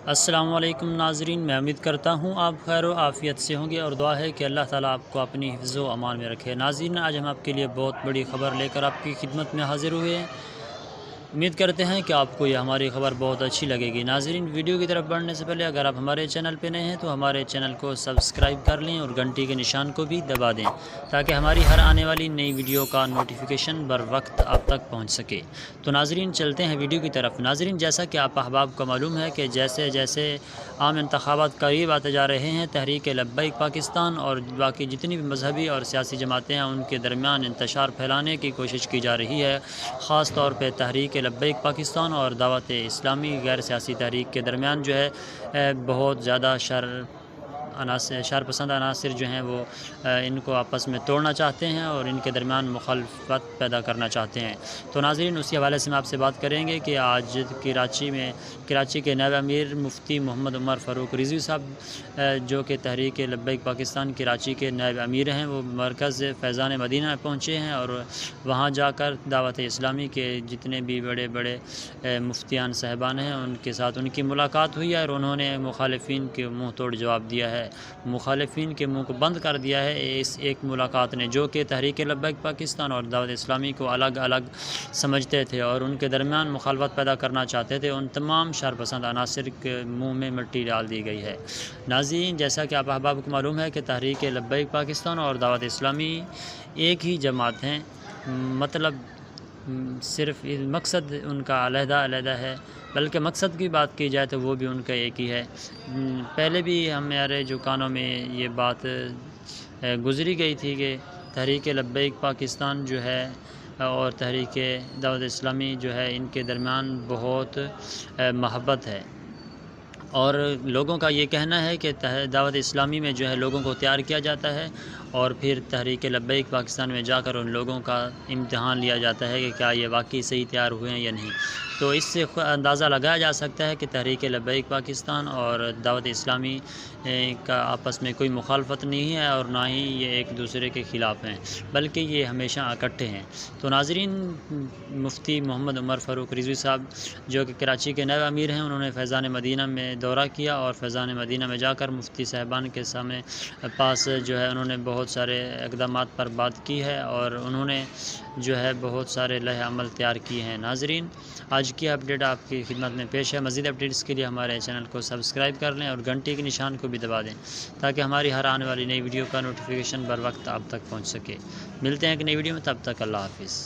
السلام علیکم ناظرین، میں امید کرتا ہوں آپ خیر و عافیت سے ہوں گے اور دعا ہے کہ اللہ تعالیٰ آپ کو اپنی حفظ و امان میں رکھے۔ ناظرین، آج ہم آپ کے لیے بہت بڑی خبر لے کر آپ کی خدمت میں حاضر ہوئے ہیں۔ امید کرتے ہیں کہ آپ کو یہ ہماری خبر بہت اچھی لگے گی۔ ناظرین، ویڈیو کی طرف بڑھنے سے پہلے اگر آپ ہمارے چینل پہ نئے ہیں تو ہمارے چینل کو سبسکرائب کر لیں اور گھنٹی کے نشان کو بھی دبا دیں تاکہ ہماری ہر آنے والی نئی ویڈیو کا نوٹیفیکیشن بر وقت آپ تک پہنچ سکے۔ تو ناظرین، چلتے ہیں ویڈیو کی طرف۔ ناظرین، جیسا کہ آپ احباب کو معلوم ہے کہ جیسے جیسے عام انتخابات قریب آتے جا رہے ہیں، تحریک لبیک پاکستان اور باقی جتنی بھی مذہبی اور سیاسی جماعتیں ہیں ان کے درمیان انتشار پھیلانے کی کوشش کی جا رہی ہے۔ خاص طور پہ تحریک لبیک پاکستان اور دعوت اسلامی غیر سیاسی تحریک کے درمیان جو ہے بہت زیادہ شر پسند عناصر جو ہیں وہ ان کو آپس میں توڑنا چاہتے ہیں اور ان کے درمیان مخالفت پیدا کرنا چاہتے ہیں۔ تو ناظرین، اسی حوالے سے ہم آپ سے بات کریں گے کہ آج کراچی کے نائب امیر مفتی محمد عمر فاروق رضوی صاحب جو کہ تحریک لبیک پاکستان کراچی کے نائب امیر ہیں، وہ مرکز فیضان مدینہ میں پہنچے ہیں اور وہاں جا کر دعوت اسلامی کے جتنے بھی بڑے بڑے مفتیان صاحبان ہیں ان کے ساتھ ان کی ملاقات ہوئی ہے اور انہوں نے مخالفین کے منہ توڑ جواب دیا ہے۔ مخالفین کے منہ کو بند کر دیا ہے اس ایک ملاقات نے، جو کہ تحریک لبیک پاکستان اور دعوت اسلامی کو الگ الگ سمجھتے تھے اور ان کے درمیان مخالفت پیدا کرنا چاہتے تھے۔ ان تمام شر پسند عناصر کے منہ میں مٹی ڈال دی گئی ہے۔ ناظرین، جیسا کہ آپ احباب کو معلوم ہے کہ تحریک لبیک پاکستان اور دعوت اسلامی ایک ہی جماعت ہیں، مطلب صرف مقصد ان کا علیحدہ علیحدہ ہے، بلکہ مقصد کی بات کی جائے تو وہ بھی ان کا ایک ہی ہے۔ پہلے بھی ہمارے جو کانوں میں یہ بات گزری گئی تھی کہ تحریک لبیک پاکستان جو ہے اور تحریک دعوت اسلامی جو ہے ان کے درمیان بہت محبت ہے، اور لوگوں کا یہ کہنا ہے کہ دعوت اسلامی میں جو ہے لوگوں کو تیار کیا جاتا ہے اور پھر تحریک لبیک پاکستان میں جا کر ان لوگوں کا امتحان لیا جاتا ہے کہ کیا یہ واقعی صحیح تیار ہوئے ہیں یا نہیں۔ تو اس سے اندازہ لگایا جا سکتا ہے کہ تحریک لبیک پاکستان اور دعوت اسلامی کا آپس میں کوئی مخالفت نہیں ہے اور نہ ہی یہ ایک دوسرے کے خلاف ہیں، بلکہ یہ ہمیشہ اکٹھے ہیں۔ تو ناظرین، مفتی محمد عمر فاروق رضوی صاحب جو کہ کراچی کے نائب امیر ہیں، انہوں نے فیضان مدینہ میں دورہ کیا اور فیضان مدینہ میں جا کر مفتی صاحبان کے سامنے پاس جو ہے انہوں نے بہت سارے اقدامات پر بات کی ہے اور انہوں نے جو ہے بہت سارے لائحہ عمل تیار کیے ہیں۔ ناظرین، آج کی اپڈیٹ آپ کی خدمت میں پیش ہے۔ مزید اپڈیٹس کے لیے ہمارے چینل کو سبسکرائب کر لیں اور گھنٹی کے نشان کو بھی دبا دیں تاکہ ہماری ہر آنے والی نئی ویڈیو کا نوٹیفیکیشن بر وقت آپ تک پہنچ سکے۔ ملتے ہیں ایک نئی ویڈیو میں، تب تک اللہ حافظ۔